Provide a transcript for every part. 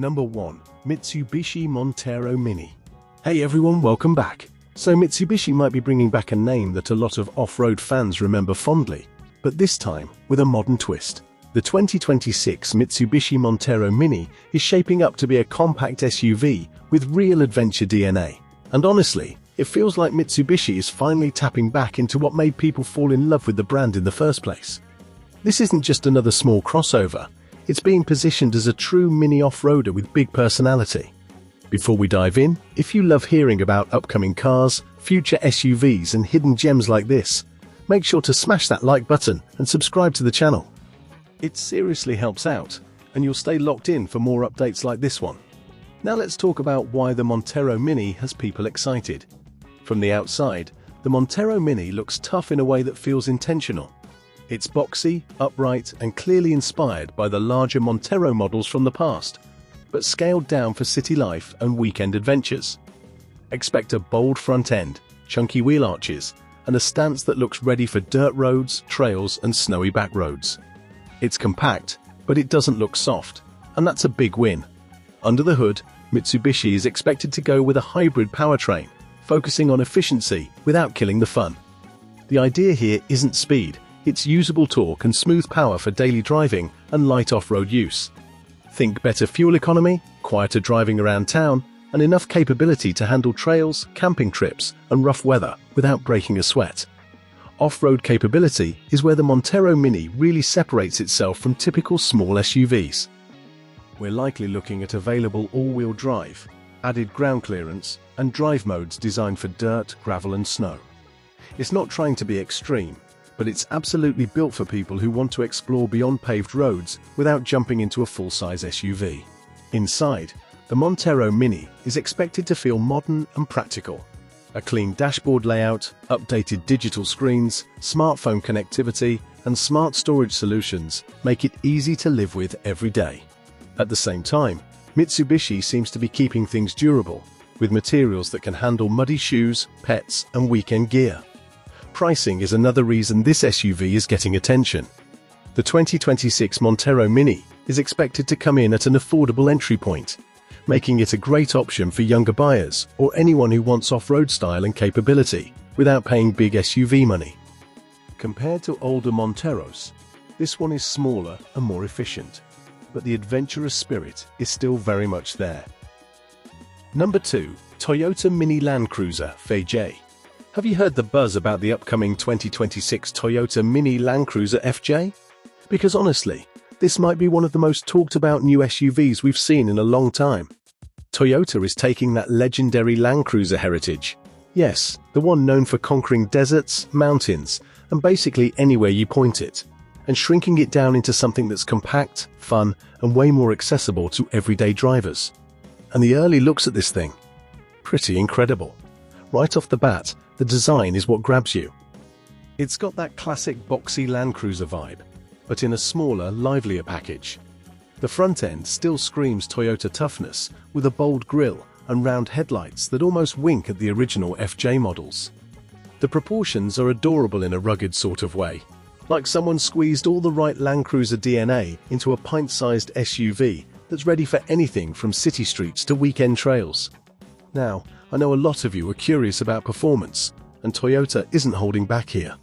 Number 1. Mitsubishi Montero Mini. Hey everyone, welcome back. So Mitsubishi might be bringing back a name that a lot of off-road fans remember fondly, but this time with a modern twist. The 2026 Mitsubishi Montero Mini is shaping up to be a compact SUV with real adventure DNA. And honestly, it feels like Mitsubishi is finally tapping back into what made people fall in love with the brand in the first place. This isn't just another small crossover, it's being positioned as a true mini off-roader with big personality. Before we dive in, if you love hearing about upcoming cars, future SUVs and hidden gems like this, make sure to smash that like button and subscribe to the channel. It seriously helps out, and you'll stay locked in for more updates like this one. Now let's talk about why the Montero Mini has people excited. From the outside, the Montero Mini looks tough in a way that feels intentional. It's boxy, upright, and clearly inspired by the larger Montero models from the past, but scaled down for city life and weekend adventures. Expect a bold front end, chunky wheel arches, and a stance that looks ready for dirt roads, trails, and snowy back roads. It's compact, but it doesn't look soft, and that's a big win. Under the hood, Mitsubishi is expected to go with a hybrid powertrain, focusing on efficiency without killing the fun. The idea here isn't speed, it's usable torque and smooth power for daily driving and light off-road use. Think better fuel economy, quieter driving around town, and enough capability to handle trails, camping trips, and rough weather without breaking a sweat. Off-road capability is where the Montero Mini really separates itself from typical small SUVs. We're likely looking at available all-wheel drive, added ground clearance, and drive modes designed for dirt, gravel, and snow. It's not trying to be extreme, but it's absolutely built for people who want to explore beyond paved roads without jumping into a full-size SUV. Inside, the Montero Mini is expected to feel modern and practical. A clean dashboard layout, updated digital screens, smartphone connectivity, and smart storage solutions make it easy to live with every day. At the same time, Mitsubishi seems to be keeping things durable, with materials that can handle muddy shoes, pets, and weekend gear. Pricing is another reason this SUV is getting attention. The 2026 Montero Mini is expected to come in at an affordable entry point, making it a great option for younger buyers or anyone who wants off-road style and capability without paying big SUV money. Compared to older Monteros, this one is smaller and more efficient, but the adventurous spirit is still very much there. Number 2. Toyota Mini Land Cruiser FJ. Have you heard the buzz about the upcoming 2026 Toyota Mini Land Cruiser FJ? Because honestly, this might be one of the most talked about new SUVs we've seen in a long time. Toyota is taking that legendary Land Cruiser heritage. Yes, the one known for conquering deserts, mountains, and basically anywhere you point it, and shrinking it down into something that's compact, fun, and way more accessible to everyday drivers. And the early looks at this thing? Pretty incredible. Right off the bat, the design is what grabs you. It's got that classic boxy Land Cruiser vibe, but in a smaller, livelier package. The front end still screams Toyota toughness, with a bold grille and round headlights that almost wink at the original FJ models. The proportions are adorable in a rugged sort of way, like someone squeezed all the right Land Cruiser DNA into a pint-sized SUV that's ready for anything from city streets to weekend trails. Now, I know a lot of you are curious about performance, and Toyota isn't holding back here.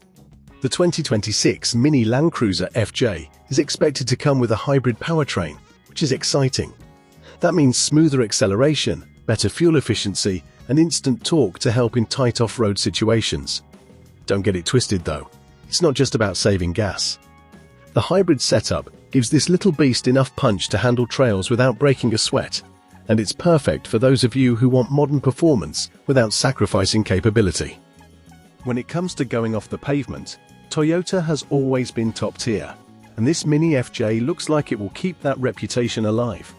The 2026 Mini Land Cruiser FJ is expected to come with a hybrid powertrain, which is exciting. That means smoother acceleration, better fuel efficiency, and instant torque to help in tight off-road situations. Don't get it twisted though, it's not just about saving gas. The hybrid setup gives this little beast enough punch to handle trails without breaking a sweat, and it's perfect for those of you who want modern performance without sacrificing capability. When it comes to going off the pavement, Toyota has always been top tier, and this Mini FJ looks like it will keep that reputation alive.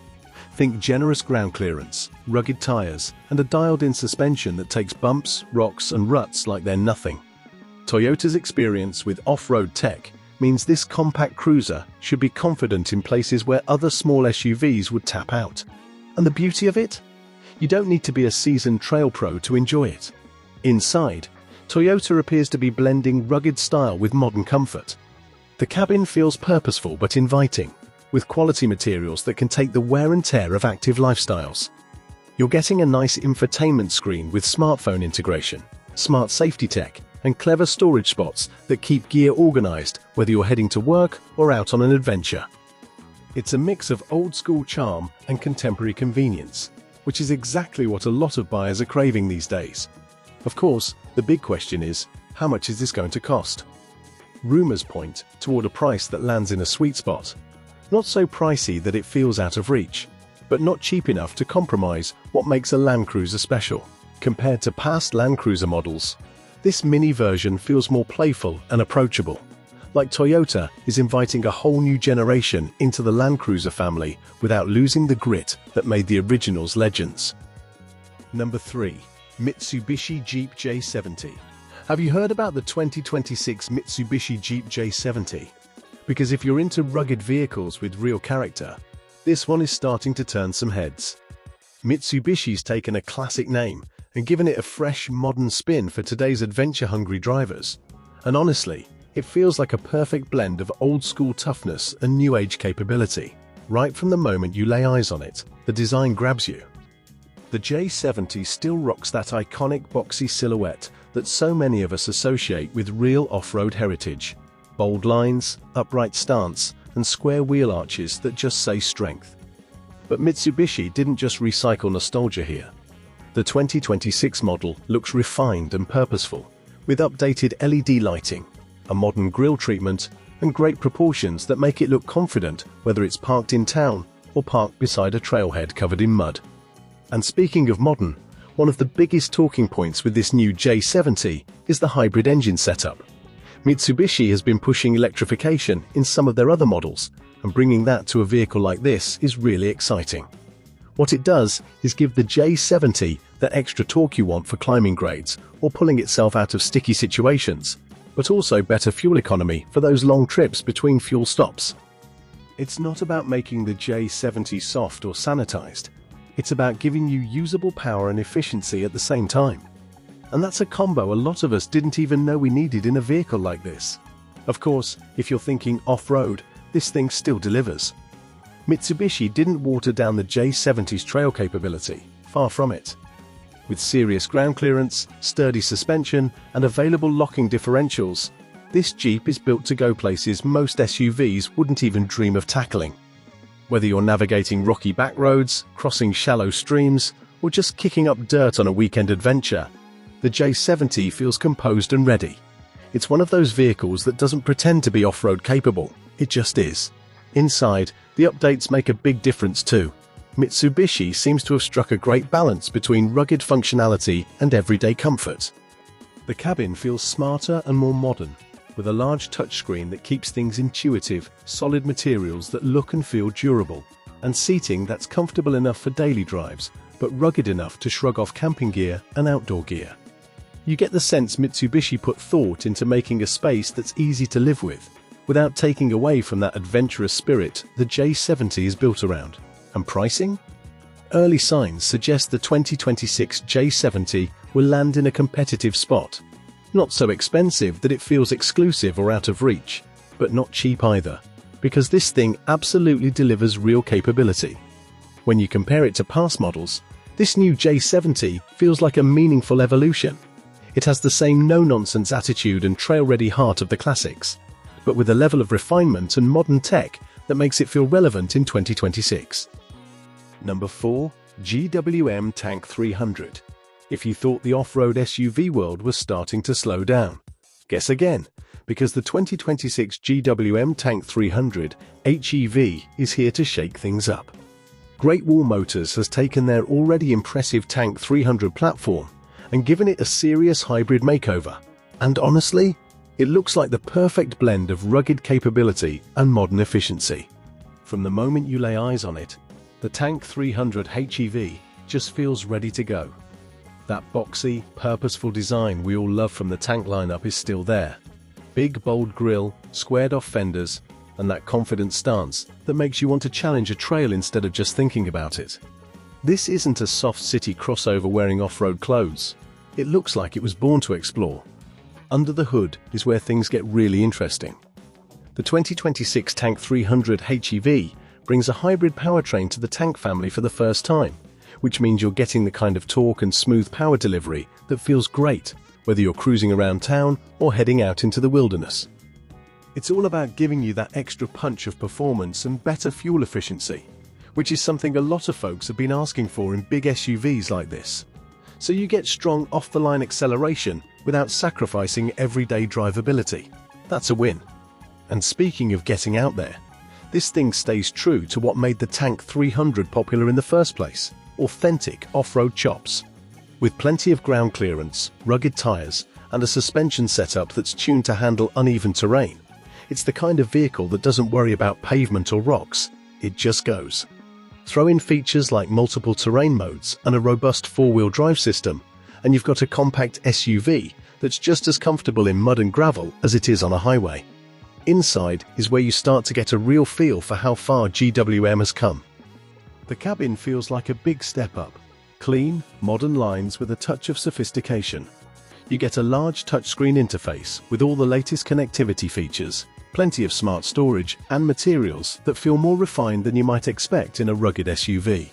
Think generous ground clearance, rugged tires, and a dialed-in suspension that takes bumps, rocks, and ruts like they're nothing. Toyota's experience with off-road tech means this compact cruiser should be confident in places where other small SUVs would tap out. And the beauty of it? You don't need to be a seasoned trail pro to enjoy it. Inside, Toyota appears to be blending rugged style with modern comfort. The cabin feels purposeful but inviting, with quality materials that can take the wear and tear of active lifestyles. You're getting a nice infotainment screen with smartphone integration, smart safety tech, and clever storage spots that keep gear organized whether you're heading to work or out on an adventure. It's a mix of old-school charm and contemporary convenience, which is exactly what a lot of buyers are craving these days. Of course, the big question is, how much is this going to cost? Rumors point toward a price that lands in a sweet spot. Not so pricey that it feels out of reach, but not cheap enough to compromise what makes a Land Cruiser special. Compared to past Land Cruiser models, this mini version feels more playful and approachable, like Toyota is inviting a whole new generation into the Land Cruiser family without losing the grit that made the originals legends. Number 3. Mitsubishi Jeep J70. Have you heard about the 2026 Mitsubishi Jeep J70? Because if you're into rugged vehicles with real character, this one is starting to turn some heads. Mitsubishi's taken a classic name and given it a fresh, modern spin for today's adventure-hungry drivers. And honestly, it feels like a perfect blend of old-school toughness and new-age capability. Right from the moment you lay eyes on it, the design grabs you. The J70 still rocks that iconic boxy silhouette that so many of us associate with real off-road heritage. Bold lines, upright stance, and square wheel arches that just say strength. But Mitsubishi didn't just recycle nostalgia here. The 2026 model looks refined and purposeful, with updated LED lighting, a modern grille treatment, and great proportions that make it look confident whether it's parked in town or parked beside a trailhead covered in mud. And speaking of modern, one of the biggest talking points with this new J70 is the hybrid engine setup. Mitsubishi has been pushing electrification in some of their other models, and bringing that to a vehicle like this is really exciting. What it does is give the J70 that extra torque you want for climbing grades or pulling itself out of sticky situations, but also better fuel economy for those long trips between fuel stops. It's not about making the J70 soft or sanitized. It's about giving you usable power and efficiency at the same time. And that's a combo a lot of us didn't even know we needed in a vehicle like this. Of course, if you're thinking off-road, this thing still delivers. Mitsubishi didn't water down the J70's trail capability, far from it. With serious ground clearance, sturdy suspension, and available locking differentials, this Jeep is built to go places most SUVs wouldn't even dream of tackling. Whether you're navigating rocky back roads, crossing shallow streams, or just kicking up dirt on a weekend adventure, the J70 feels composed and ready. It's one of those vehicles that doesn't pretend to be off-road capable, it just is. Inside, the updates make a big difference too. Mitsubishi seems to have struck a great balance between rugged functionality and everyday comfort. The cabin feels smarter and more modern, with a large touchscreen that keeps things intuitive, solid materials that look and feel durable, and seating that's comfortable enough for daily drives, but rugged enough to shrug off camping gear and outdoor gear. You get the sense Mitsubishi put thought into making a space that's easy to live with, without taking away from that adventurous spirit the J70 is built around. And pricing? Early signs suggest the 2026 J70 will land in a competitive spot. Not so expensive that it feels exclusive or out of reach, but not cheap either, because this thing absolutely delivers real capability. When you compare it to past models, this new J70 feels like a meaningful evolution. It has the same no-nonsense attitude and trail-ready heart of the classics, but with a level of refinement and modern tech that makes it feel relevant in 2026. Number 4. GWM Tank 300. If you thought the off-road SUV world was starting to slow down, guess again, because the 2026 GWM Tank 300 HEV is here to shake things up. Great Wall Motors has taken their already impressive Tank 300 platform and given it a serious hybrid makeover, and honestly, it looks like the perfect blend of rugged capability and modern efficiency. From the moment you lay eyes on it, the Tank 300 HEV just feels ready to go. That boxy, purposeful design we all love from the Tank lineup is still there. Big, bold grille, squared-off fenders, and that confident stance that makes you want to challenge a trail instead of just thinking about it. This isn't a soft city crossover wearing off-road clothes. It looks like it was born to explore. Under the hood is where things get really interesting. The 2026 Tank 300 HEV brings a hybrid powertrain to the tank family for the first time, which means you're getting the kind of torque and smooth power delivery that feels great, whether you're cruising around town or heading out into the wilderness. It's all about giving you that extra punch of performance and better fuel efficiency, which is something a lot of folks have been asking for in big SUVs like this. So you get strong off-the-line acceleration without sacrificing everyday drivability. That's a win. And speaking of getting out there, this thing stays true to what made the Tank 300 popular in the first place: authentic off-road chops. With plenty of ground clearance, rugged tires, and a suspension setup that's tuned to handle uneven terrain, it's the kind of vehicle that doesn't worry about pavement or rocks, it just goes. Throw in features like multiple terrain modes and a robust four-wheel drive system, and you've got a compact SUV that's just as comfortable in mud and gravel as it is on a highway. Inside is where you start to get a real feel for how far GWM has come. The cabin feels like a big step up. Clean, modern lines with a touch of sophistication. You get a large touchscreen interface with all the latest connectivity features, plenty of smart storage, and materials that feel more refined than you might expect in a rugged SUV.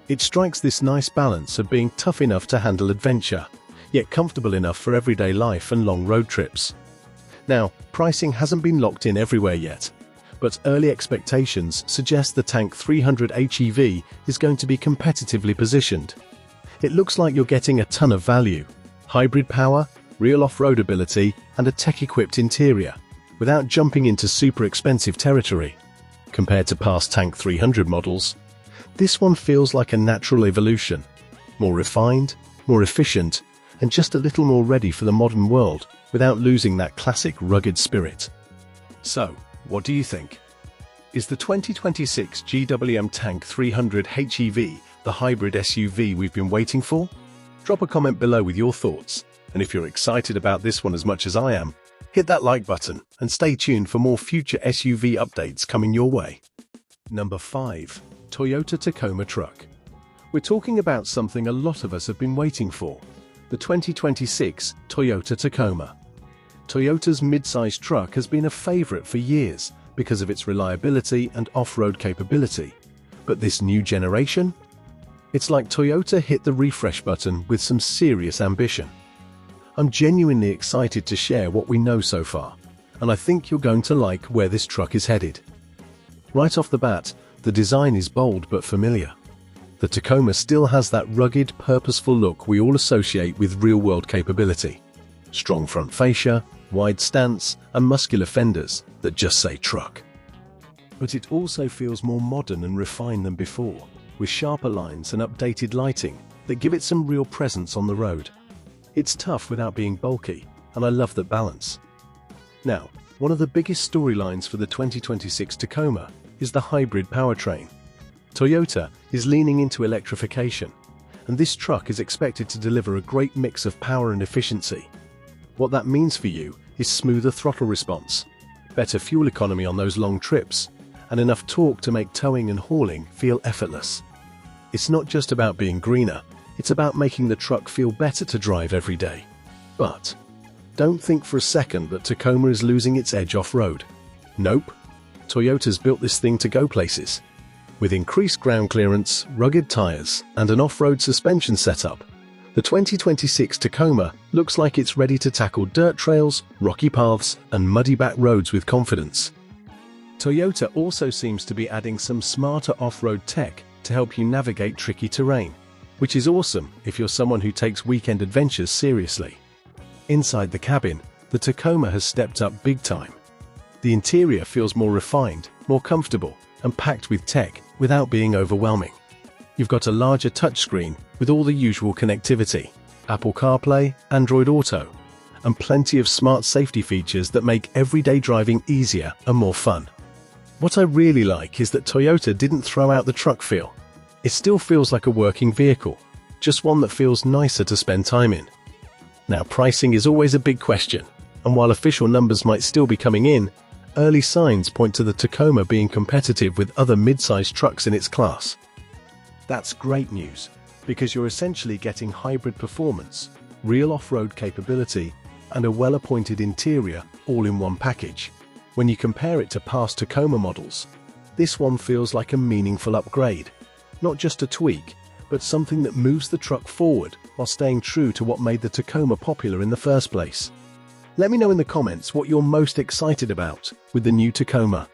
It strikes this nice balance of being tough enough to handle adventure, yet comfortable enough for everyday life and long road trips. Now, pricing hasn't been locked in everywhere yet, but early expectations suggest the Tank 300 HEV is going to be competitively positioned. It looks like you're getting a ton of value: hybrid power, real off-road ability, and a tech-equipped interior, without jumping into super expensive territory. Compared to past Tank 300 models, this one feels like a natural evolution. More refined, more efficient, and just a little more ready for the modern world without losing that classic rugged spirit. So, what do you think? Is the 2026 GWM Tank 300 HEV the hybrid SUV we've been waiting for? Drop a comment below with your thoughts, and if you're excited about this one as much as I am, hit that like button and stay tuned for more future SUV updates coming your way. Number 5. Toyota Tacoma Truck. We're talking about something a lot of us have been waiting for: the 2026 Toyota Tacoma. Toyota's mid-size truck has been a favorite for years because of its reliability and off-road capability. But this new generation? It's like Toyota hit the refresh button with some serious ambition. I'm genuinely excited to share what we know so far, and I think you're going to like where this truck is headed. Right off the bat, the design is bold but familiar. The Tacoma still has that rugged, purposeful look we all associate with real-world capability. Strong front fascia, wide stance, and muscular fenders that just say truck. But it also feels more modern and refined than before, with sharper lines and updated lighting that give it some real presence on the road. It's tough without being bulky, and I love that balance. Now, one of the biggest storylines for the 2026 Tacoma is the hybrid powertrain. Toyota is leaning into electrification, and this truck is expected to deliver a great mix of power and efficiency. What that means for you is smoother throttle response, better fuel economy on those long trips, and enough torque to make towing and hauling feel effortless. It's not just about being greener, it's about making the truck feel better to drive every day. But don't think for a second that Tacoma is losing its edge off-road. Nope. Toyota's built this thing to go places. With increased ground clearance, rugged tires, and an off-road suspension setup, the 2026 Tacoma looks like it's ready to tackle dirt trails, rocky paths, and muddy back roads with confidence. Toyota also seems to be adding some smarter off-road tech to help you navigate tricky terrain, which is awesome if you're someone who takes weekend adventures seriously. Inside the cabin, the Tacoma has stepped up big time. The interior feels more refined, more comfortable, and packed with tech without being overwhelming. You've got a larger touchscreen with all the usual connectivity, Apple CarPlay, Android Auto, and plenty of smart safety features that make everyday driving easier and more fun. What I really like is that Toyota didn't throw out the truck feel. It still feels like a working vehicle, just one that feels nicer to spend time in. Now, pricing is always a big question, and while official numbers might still be coming in, early signs point to the Tacoma being competitive with other mid-sized trucks in its class. That's great news, because you're essentially getting hybrid performance, real off-road capability, and a well-appointed interior all in one package. When you compare it to past Tacoma models, This one feels like a meaningful upgrade. Not just a tweak, but something that moves the truck forward while staying true to what made the Tacoma popular in the first place. Let me know in the comments what you're most excited about with the new Tacoma.